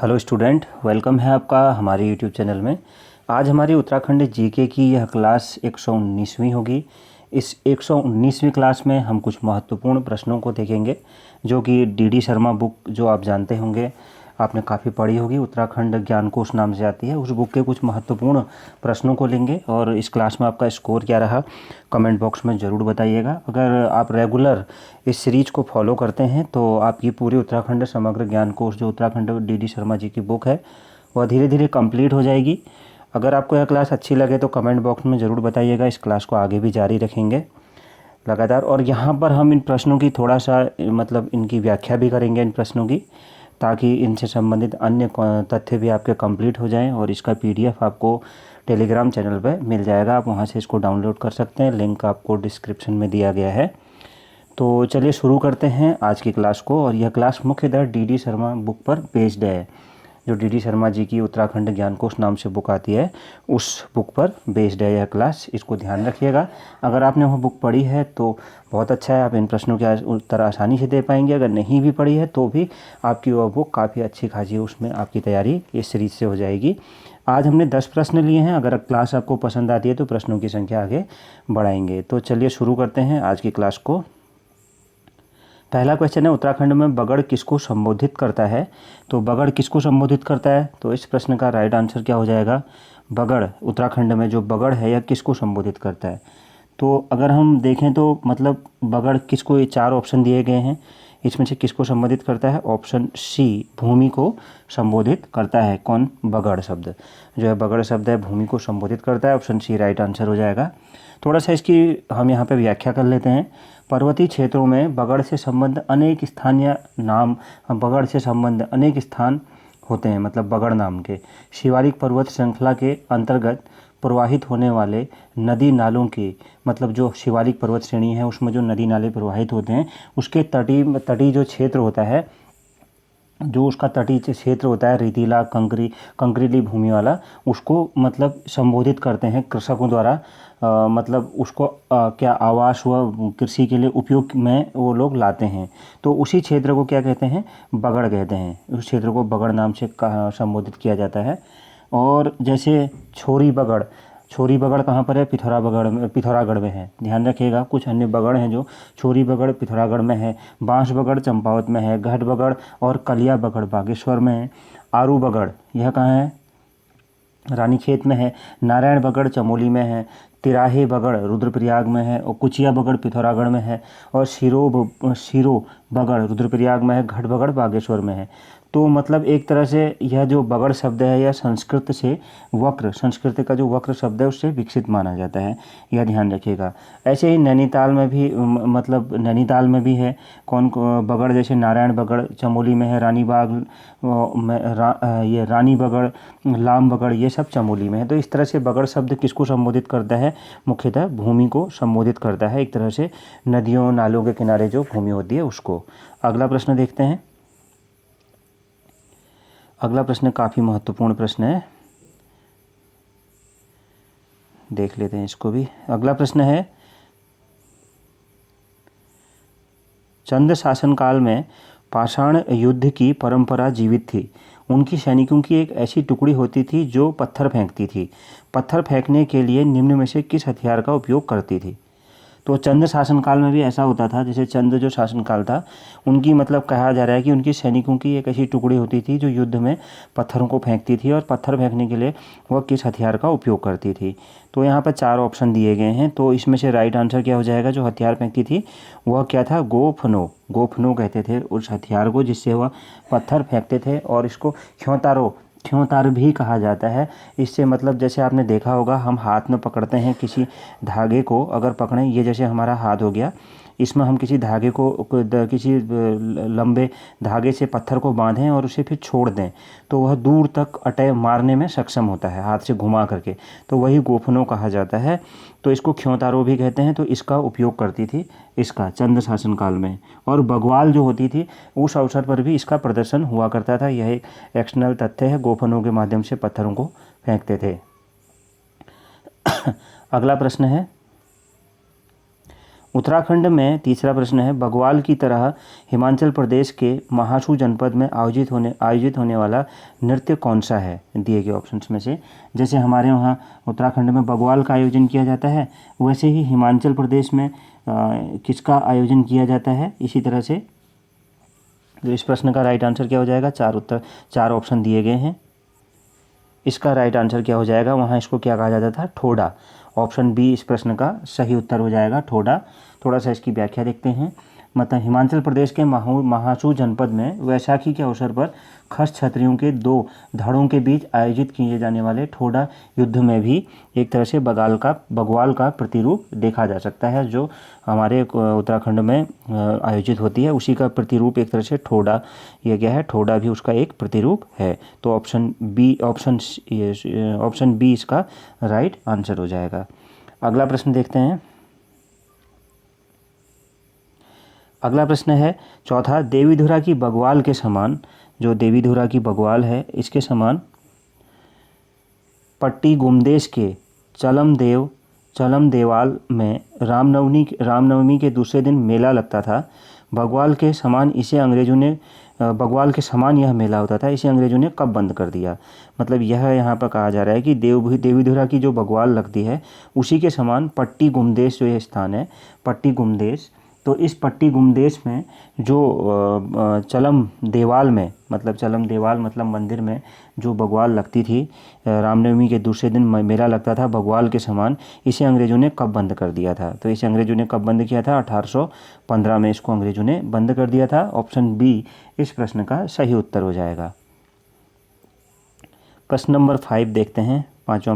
Hello student, welcome है आपका हमारे यूट्यूब चैनल में। आज हमारी उत्तराखंड जीके की यह क्लास 119वीं होगी। इस 119वीं क्लास में हम कुछ महत्वपूर्ण प्रश्नों को देखेंगे जो कि डीडी शर्मा बुक, जो आप जानते होंगे, आपने काफ़ी पढ़ी होगी, उत्तराखंड ज्ञान कोश नाम से आती है। उस बुक के कुछ महत्वपूर्ण प्रश्नों को लेंगे और इस क्लास में आपका स्कोर क्या रहा कमेंट बॉक्स में ज़रूर बताइएगा। अगर आप रेगुलर इस सीरीज को फॉलो करते हैं तो आपकी पूरी उत्तराखंड समग्र ज्ञान कोश, जो उत्तराखंड डीडी शर्मा जी की बुक है, वह धीरे धीरे कंप्लीट हो जाएगी। अगर आपको यह क्लास अच्छी लगे तो कमेंट बॉक्स में ज़रूर बताइएगा। इस क्लास को आगे भी जारी रखेंगे लगातार, और यहाँ पर हम इन प्रश्नों की थोड़ा सा इनकी व्याख्या भी करेंगे इन प्रश्नों की, ताकि इनसे संबंधित अन्य तथ्य भी आपके कंप्लीट हो जाएं। और इसका पीडीएफ आपको टेलीग्राम चैनल पर मिल जाएगा, आप वहां से इसको डाउनलोड कर सकते हैं। लिंक आपको डिस्क्रिप्शन में दिया गया है। तो चलिए शुरू करते हैं आज की क्लास को। और यह क्लास मुख्यतः डीडी शर्मा बुक पर बेस्ड है। जो डीडी शर्मा जी की उत्तराखंड ज्ञान कोश नाम से बुक आती है, उस बुक पर बेस्ड है यह क्लास, इसको ध्यान रखिएगा। अगर आपने वह बुक पढ़ी है तो बहुत अच्छा है, आप इन प्रश्नों के उत्तर आसानी से दे पाएंगे। अगर नहीं भी पढ़ी है तो भी आपकी वह बुक काफ़ी अच्छी खासी, उसमें आपकी तैयारी इस सीरीज से हो जाएगी। आज हमने 10 प्रश्न लिए हैं। अगर क्लास आपको पसंद आती है तो प्रश्नों की संख्या आगे बढ़ाएंगे। तो चलिए शुरू करते हैं आज की क्लास को। पहला क्वेश्चन है, उत्तराखंड में बगड़ किसको संबोधित करता है? तो बगड़ किसको संबोधित करता है? तो इस प्रश्न का राइट आंसर क्या हो जाएगा? बगड़, उत्तराखंड में जो बगड़ है यह किसको संबोधित करता है? तो अगर हम देखें तो बगड़ किसको, ये 4 ऑप्शन दिए गए हैं, इसमें से किसको संबोधित करता है? ऑप्शन सी, भूमि को संबोधित करता है। कौन? बगड़ शब्द जो है, बगड़ शब्द है, भूमि को संबोधित करता है। ऑप्शन सी राइट आंसर हो जाएगा। थोड़ा सा इसकी हम यहाँ पे व्याख्या कर लेते हैं। पर्वतीय क्षेत्रों में बगड़ से संबंध अनेक स्थानीय नाम, बगड़ से संबंध अनेक स्थान होते हैं, बगड़ नाम के। शिवालिक पर्वत श्रृंखला के अंतर्गत प्रवाहित होने वाले नदी नालों की, जो शिवालिक पर्वत श्रेणी है उसमें जो नदी नाले प्रवाहित होते हैं, उसके तटीय जो क्षेत्र होता है, जो उसका तटीय क्षेत्र होता है, रेतीला कंकरीली भूमि वाला, उसको संबोधित करते हैं कृषकों द्वारा। उसको क्या आवास व कृषि के लिए उपयोग में वो लोग लाते हैं। तो उसी क्षेत्र को क्या कहते हैं? बगड़ कहते हैं। उस क्षेत्र को बगड़ नाम से संबोधित किया जाता है। और जैसे छोरी बगड़ कहाँ पर है? पिथौरागढ़ में है। ध्यान रखिएगा, कुछ अन्य बगड़ हैं जो छोरी बगड़ पिथौरागढ़ में है, बांस बगड़ चंपावत में है, घट बगड़ और कलिया बगड़ बागेश्वर में है, आरू बगड़ यह कहाँ है? रानीखेत में है, नारायण बगड़ चमोली में है, तिराहे बगड़ रुद्रप्रयाग में है, और कुचिया बगड़ पिथौरागढ़ में है, और शिरो बगड़ रुद्रप्रयाग में है, घट बगड़ बागेश्वर में है। तो एक तरह से यह जो बगड़ शब्द है यह संस्कृत का जो वक्र शब्द है उससे विकसित माना जाता है, यह ध्यान रखिएगा। ऐसे ही नैनीताल में भी नैनीताल में भी है बगड़, जैसे नारायण बगड़ चमोली में है, रानीबाग में ये रानी बगड़, लाम बगड़, ये सब चमोली में है। तो इस तरह से बगड़ शब्द किसको संबोधित करता है? मुख्यतः भूमि को संबोधित करता है, एक तरह से नदियों नालों के किनारे जो भूमि होती है उसको। अगला प्रश्न देखते हैं। अगला प्रश्न काफ़ी महत्वपूर्ण प्रश्न है, देख लेते हैं इसको भी। अगला प्रश्न है, चंद शासनकाल में पाषाण युद्ध की परंपरा जीवित थी। उनकी सैनिकों की एक ऐसी टुकड़ी होती थी जो पत्थर फेंकती थी। पत्थर फेंकने के लिए निम्न में से किस हथियार का उपयोग करती थी? तो चंद शासनकाल में भी ऐसा होता था। जैसे चंद जो शासनकाल था, उनकी कहा जा रहा है कि उनकी सैनिकों की एक ऐसी टुकड़ी होती थी जो युद्ध में पत्थरों को फेंकती थी, और पत्थर फेंकने के लिए वह किस हथियार का उपयोग करती थी? तो यहाँ पर 4 ऑप्शन दिए गए हैं। तो इसमें से राइट आंसर क्या हो जाएगा? जो हथियार फेंकती थी वह क्या था? गोफनो कहते थे उस हथियार को, जिससे वह पत्थर फेंकते थे। और इसको ख्योंतार भी कहा जाता है। इससे जैसे आपने देखा होगा, हम हाथ में पकड़ते हैं किसी धागे को, अगर पकड़ें, ये जैसे हमारा हाथ हो गया, इसमें हम किसी धागे को किसी लंबे धागे से पत्थर को बांधें और उसे फिर छोड़ दें, तो वह दूर तक अटैक मारने में सक्षम होता है हाथ से घुमा करके, तो वही गोफनो कहा जाता है। तो इसको ख्योंतारो भी कहते हैं। तो इसका उपयोग करती थी इसका चंद शासनकाल में। और बग्वाल जो होती थी, उस अवसर पर भी इसका प्रदर्शन हुआ करता था। यह एक एक्सटर्नल तथ्य है, गोफनों के माध्यम से पत्थरों को फेंकते थे। अगला प्रश्न है, उत्तराखंड में तीसरा प्रश्न है, बग्वाल की तरह हिमाचल प्रदेश के महासू जनपद में आयोजित होने वाला नृत्य कौन सा है, दिए गए ऑप्शंस में से। जैसे हमारे वहाँ उत्तराखंड में बग्वाल का आयोजन किया जाता है, वैसे ही हिमाचल प्रदेश में किसका आयोजन किया जाता है इसी तरह से। तो इस प्रश्न का राइट आंसर क्या हो जाएगा, चार ऑप्शन दिए गए हैं। इसका राइट आंसर क्या हो जाएगा, वहाँ इसको क्या कहा जाता था, ठोडा। ऑप्शन बी इस प्रश्न का सही उत्तर हो जाएगा, ठोडा। थोड़ा सा इसकी व्याख्या देखते हैं। मतलब हिमाचल प्रदेश के महासू जनपद में वैशाखी के अवसर पर खस क्षत्रियों के 2 धड़ों के बीच आयोजित किए जाने वाले ठोडा युद्ध में भी एक तरह से बग्वाल का प्रतिरूप देखा जा सकता है, जो हमारे उत्तराखंड में आयोजित होती है। उसी का प्रतिरूप एक तरह से ठोडा, ये क्या है, ठोडा भी उसका एक प्रतिरूप है। तो ऑप्शन बी इसका राइट आंसर हो जाएगा। अगला प्रश्न देखते हैं। अगला प्रश्न है चौथा, देवीधुरा की बग्वाल के समान, जो देवीधुरा की बग्वाल है इसके समान पट्टी गुमदेश के चलम देवाल में रामनवमी के दूसरे दिन मेला लगता था। बग्वाल के समान यह मेला होता था, इसे अंग्रेजों ने कब बंद कर दिया। मतलब यह यहाँ पर कहा जा रहा है कि देवीधुरा की जो बग्वाल लगती है उसी के समान पट्टी गुमदेश जो यह स्थान है, पट्टी गुमदेश, तो इस पट्टी गुमदेश में जो चलम देवाल मतलब मंदिर में जो बग्वाल लगती थी, रामनवमी के दूसरे दिन मेला लगता था बग्वाल के समान, इसे अंग्रेजों ने कब बंद कर दिया था। तो इसे अंग्रेजों ने कब बंद किया था, 1815 में इसको अंग्रेजों ने बंद कर दिया था। ऑप्शन बी इस प्रश्न का सही उत्तर हो जाएगा। प्रश्न नंबर 5 देखते हैं, पांचवा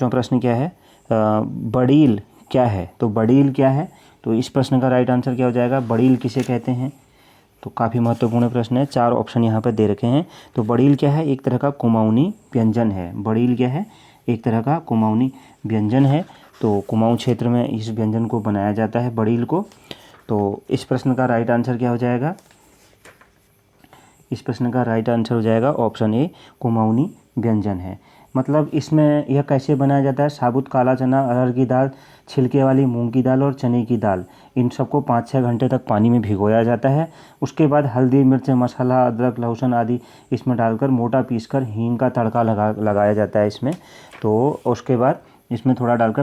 प्रश्न क्या है, बड़ील क्या है। तो बड़ील क्या है, तो इस प्रश्न का राइट आंसर क्या हो जाएगा, बड़ील किसे कहते हैं। तो काफ़ी महत्वपूर्ण प्रश्न है, 4 ऑप्शन यहाँ पर दे रखे हैं। तो बड़ील क्या है, एक तरह का कुमाऊनी व्यंजन है। बड़ील क्या है, एक तरह का कुमाऊनी व्यंजन है। तो कुमाऊं क्षेत्र में इस व्यंजन को बनाया जाता है, बड़ील को। तो इस प्रश्न का राइट आंसर क्या हो जाएगा, इस प्रश्न का राइट आंसर हो जाएगा ऑप्शन ए, कुमाऊनी व्यंजन है। मतलब इसमें यह कैसे बनाया जाता है, साबुत काला चना, अरहर की दाल, छिलके वाली मूंग की दाल और चने की दाल, इन सबको 5-6 घंटे तक पानी में भिगोया जाता है। उसके बाद हल्दी, मिर्च मसाला, अदरक, लहसुन आदि इसमें डालकर मोटा पीसकर हींग का तड़का लगाया जाता है इसमें। तो उसके बाद इसमें थोड़ा डालकर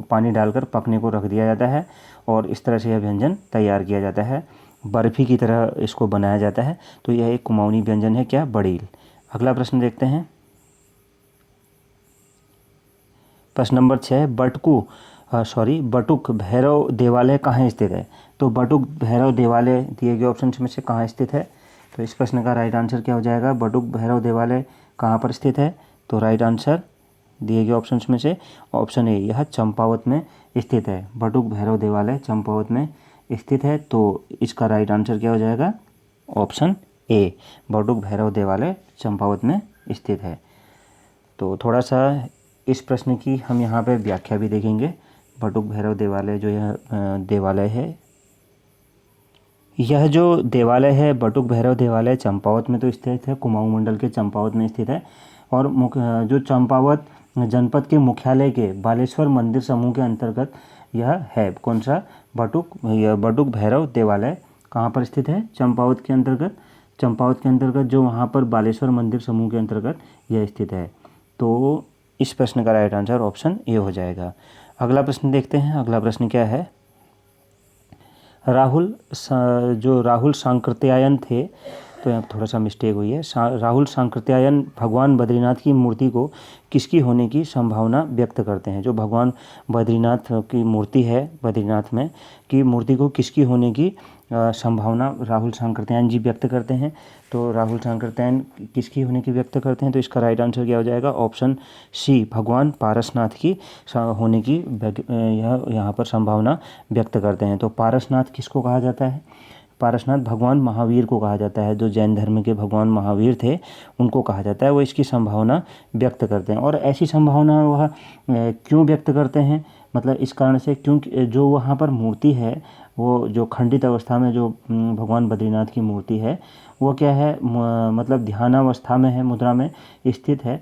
पानी डालकर पकने को रख दिया जाता है और इस तरह से यह व्यंजन तैयार किया जाता है। बर्फ़ी की तरह इसको बनाया जाता है। तो यह एक कुमाऊनी व्यंजन है, क्या, बड़ील। अगला प्रश्न देखते हैं। प्रश्न नंबर 6, बटुक भैरव देवालय कहाँ स्थित है। तो बटुक भैरव देवालय दिए गए ऑप्शन में से कहाँ स्थित है। तो इस प्रश्न का राइट आंसर क्या हो जाएगा, बटुक भैरव देवालय कहाँ पर स्थित है। तो राइट आंसर दिए गए ऑप्शन में से ऑप्शन ए, यह चंपावत में स्थित है। बटुक भैरव देवालय चंपावत में स्थित है। तो इसका राइट आंसर क्या हो जाएगा, ऑप्शन ए, बटुक भैरव देवालय चंपावत में स्थित है। तो थोड़ा सा इस प्रश्न की हम यहाँ पे व्याख्या भी देखेंगे। बटुक भैरव देवालय जो यह देवालय है, यह जो देवालय है बटुक भैरव देवालय चंपावत में तो स्थित है, कुमाऊं मंडल के चंपावत में स्थित है। और जो चंपावत जनपद के मुख्यालय के बालेश्वर मंदिर समूह के अंतर्गत यह है। कौन सा, बटुक भैरव देवालय कहाँ पर स्थित है, चंपावत के अंतर्गत जो वहाँ पर बालेश्वर मंदिर समूह के अंतर्गत यह स्थित है। तो इस प्रश्न का राइट आंसर ऑप्शन ए हो जाएगा। अगला प्रश्न देखते हैं। अगला प्रश्न क्या है, राहुल सांकृत्यायन थे, तो यहाँ थोड़ा सा मिस्टेक हुई है। राहुल सांकृत्यायन भगवान बद्रीनाथ की मूर्ति को किसकी होने की संभावना व्यक्त करते हैं। जो भगवान बद्रीनाथ की मूर्ति है, बद्रीनाथ में की मूर्ति को किसकी होने की संभावना राहुल सांकृत्यायन जी व्यक्त करते हैं। तो राहुल सांकृत्यायन किसकी होने की व्यक्त करते हैं। तो इसका राइट आंसर क्या हो जाएगा, ऑप्शन सी, भगवान पारसनाथ की होने की यहाँ पर संभावना व्यक्त करते हैं। तो पारसनाथ किसको कहा जाता है, पारसनाथ भगवान महावीर को कहा जाता है। जो जैन धर्म के भगवान महावीर थे उनको कहा जाता है, वो इसकी संभावना व्यक्त करते हैं। और ऐसी संभावना वह क्यों व्यक्त करते हैं, मतलब इस कारण से क्योंकि जो वहाँ पर मूर्ति है, वो जो खंडित अवस्था में जो भगवान बद्रीनाथ की मूर्ति है वो क्या है, मतलब ध्यानावस्था में है, मुद्रा में स्थित है।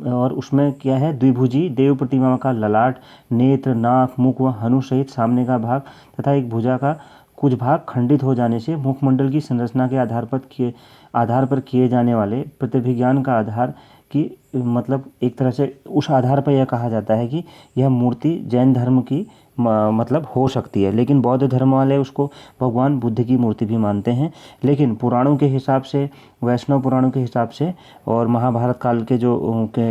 और उसमें क्या है, द्विभुजी देव प्रतिमा का ललाट, नेत्र, नाक, मुख व हनु सहित सामने का भाग तथा एक भुजा का कुछ भाग खंडित हो जाने से मुखमंडल की संरचना के आधार पर किए जाने वाले प्रतिभिज्ञान का आधार की मतलब एक तरह से उस आधार पर यह कहा जाता है कि यह मूर्ति जैन धर्म की मतलब हो सकती है। लेकिन बौद्ध धर्म वाले उसको भगवान बुद्ध की मूर्ति भी मानते हैं। लेकिन पुराणों के हिसाब से, वैष्णव पुराणों के हिसाब से और महाभारत काल के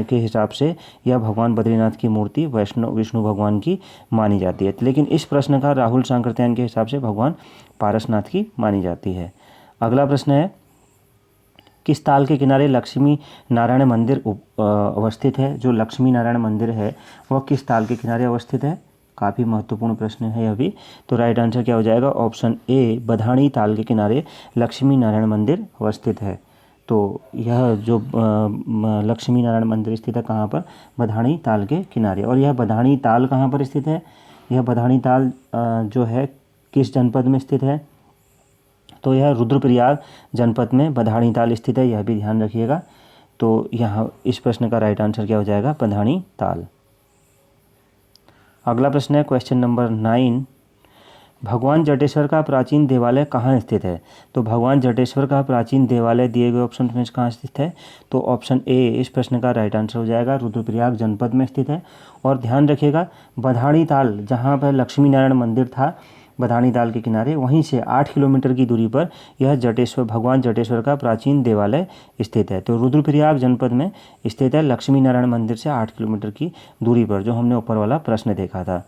के हिसाब से यह भगवान बद्रीनाथ की मूर्ति विष्णु भगवान की मानी जाती है। लेकिन इस प्रश्न का राहुल सांकृत्यायन के हिसाब से भगवान पारसनाथ की मानी जाती है। अगला प्रश्न है, किस ताल के किनारे लक्ष्मी नारायण मंदिर अवस्थित है? जो लक्ष्मी नारायण मंदिर है वह किस ताल के किनारे अवस्थित है? काफ़ी महत्वपूर्ण प्रश्न है यह भी। तो राइट आंसर क्या हो जाएगा? ऑप्शन ए, बधाणी ताल के किनारे लक्ष्मी नारायण मंदिर अवस्थित है। तो यह जो लक्ष्मी नारायण मंदिर स्थित है कहाँ पर? बधाणी ताल के किनारे। और यह बधाणी ताल कहाँ पर स्थित है? यह बधाणी ताल जो है किस जनपद में स्थित है? तो यह रुद्रप्रयाग जनपद में बधाणी ताल स्थित है, यह भी ध्यान रखिएगा। तो यहाँ इस प्रश्न का राइट आंसर क्या हो जाएगा? बधाणी ताल। अगला प्रश्न है क्वेश्चन नंबर 9, भगवान जटेश्वर का प्राचीन देवालय कहाँ स्थित है? तो भगवान जटेश्वर का प्राचीन देवालय दिए गए ऑप्शन में कहाँ स्थित है? तो ऑप्शन ए इस प्रश्न का राइट आंसर हो जाएगा, रुद्रप्रयाग जनपद में स्थित है। और ध्यान रखिएगा, बधाणी ताल जहाँ पर लक्ष्मी नारायण मंदिर था बधाणी ताल के किनारे, वहीं से 8 किलोमीटर की दूरी पर यह भगवान जटेश्वर का प्राचीन देवालय स्थित है। तो रुद्रप्रयाग जनपद में स्थित है, लक्ष्मी नारायण मंदिर से 8 किलोमीटर की दूरी पर, जो हमने ऊपर वाला प्रश्न देखा था।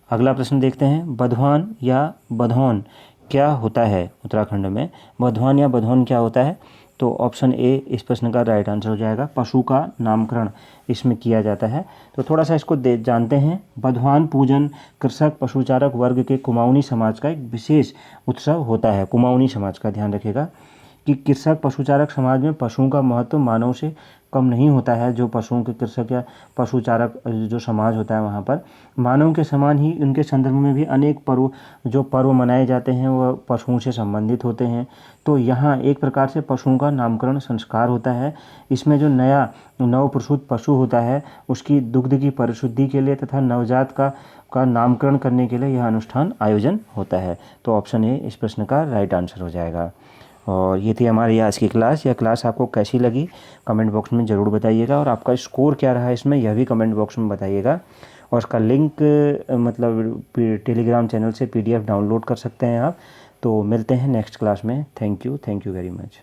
अगला प्रश्न देखते हैं, बधवान या बधौन क्या होता है उत्तराखंड में? बधवान या बधौन क्या होता है? तो ऑप्शन ए इस प्रश्न का राइट आंसर हो जाएगा, पशु का नामकरण इसमें किया जाता है। तो थोड़ा सा इसको जानते हैं। बधवान पूजन कृषक पशुचारक वर्ग के कुमाऊनी समाज का एक विशेष उत्सव होता है। कुमाऊनी समाज का ध्यान रखिएगा कि कृषक पशुचारक समाज में पशुओं का महत्व मानव से कम नहीं होता है। जो पशुओं के कृषक या पशुचारक जो समाज होता है वहाँ पर मानव के समान ही उनके संदर्भ में भी अनेक पर्व मनाए जाते हैं, वह पशुओं से संबंधित होते हैं। तो यहाँ एक प्रकार से पशुओं का नामकरण संस्कार होता है। इसमें जो नया नवप्रसूत पशु होता है उसकी दुग्ध की परिशुद्धि के लिए तथा नवजात का नामकरण करने के लिए यह अनुष्ठान आयोजन होता है। तो ऑप्शन ए इस प्रश्न का राइट आंसर हो जाएगा। और ये थी हमारी आज की क्लास। यह क्लास आपको कैसी लगी कमेंट बॉक्स में ज़रूर बताइएगा, और आपका स्कोर क्या रहा इसमें यह भी कमेंट बॉक्स में बताइएगा। और इसका लिंक मतलब टेलीग्राम चैनल से PDF डाउनलोड कर सकते हैं आप। तो मिलते हैं नेक्स्ट क्लास में। Thank you very much.